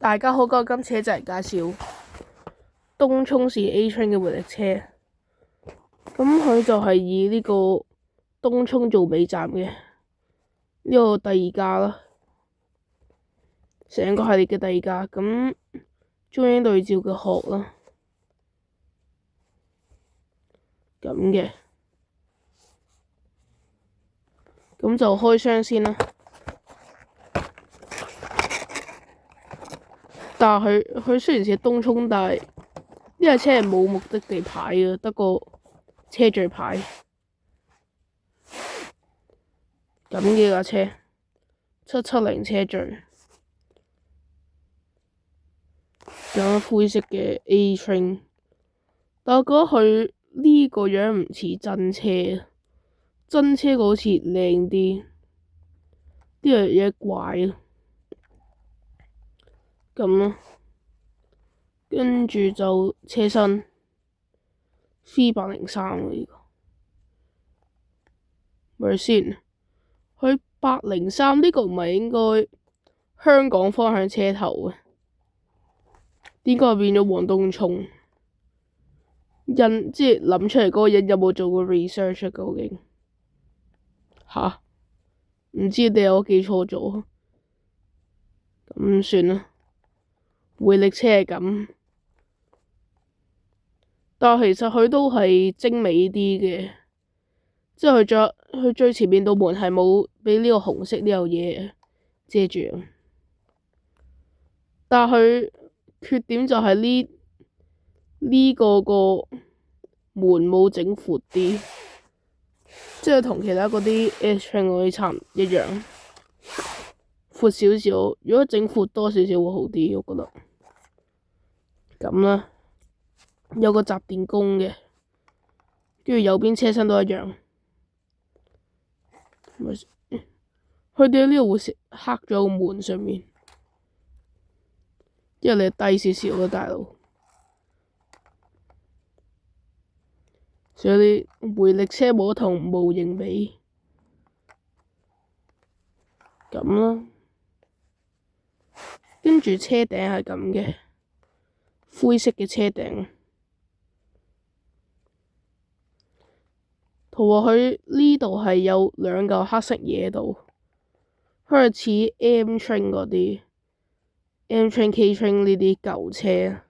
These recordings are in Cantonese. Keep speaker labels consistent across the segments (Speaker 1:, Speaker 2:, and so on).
Speaker 1: 大家好，今次就嚟介紹東涌市 A Train 嘅活力車。咁佢就係以呢個東涌做尾站嘅呢個第二架啦，成個系列嘅第二架。咁中英對照嘅殼啦，咁嘅。咁就開箱先啦。但係佢雖然係東涌，但係呢架車係冇目的地牌嘅，得個車序牌。咁嘅架車770車序，有灰色嘅 A Train， 但我覺得佢呢個樣唔似真車，真車個好似靚啲，呢樣嘢怪咯。咁咯，跟住就車身 V803呢個，咪先？佢803呢個唔係應該香港方向車頭嘅，點解變咗黃東涌？即係諗出嚟嗰個人有冇做過 research 究竟？唔知你有記錯咗？咁算啦。回力車係咁，但係其實佢都係精美啲嘅，即係佢最前面道門係冇俾呢個紅色呢樣嘢遮住，但係佢缺點就係呢個門冇整闊啲，即係同其他嗰啲 A Train 嗰啲差唔一樣，闊少少。如果整闊多少少會好啲，我覺得。咁啦，有個集電弓嘅，跟住右邊車身都一樣。佢哋呢度會黑咗個門上面，因為你低少少咯，大佬。所以啲回力車冇得同模型比。咁啦，跟住車頂係咁嘅，灰色嘅車頂。同埋佢呢度係有兩嚿黑色嘢喺度，佢係似 M Train 嗰啲 M Train K Train 呢啲舊車，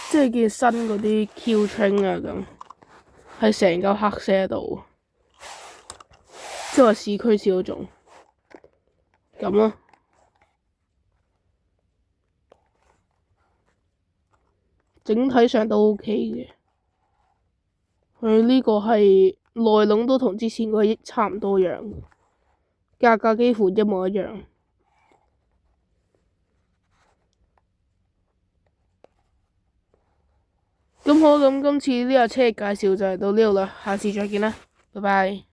Speaker 1: 即係見新嗰啲 Q Train 啊咁，係成嚿黑色喺度，即係話市區似嗰種咁咯。整體上都 OK 嘅。佢呢個係內籠都同之前嗰個差唔多樣，價格幾乎一模一樣。咁好，咁今次呢架車嘅介紹就係到呢度啦，下次再見啦，拜拜。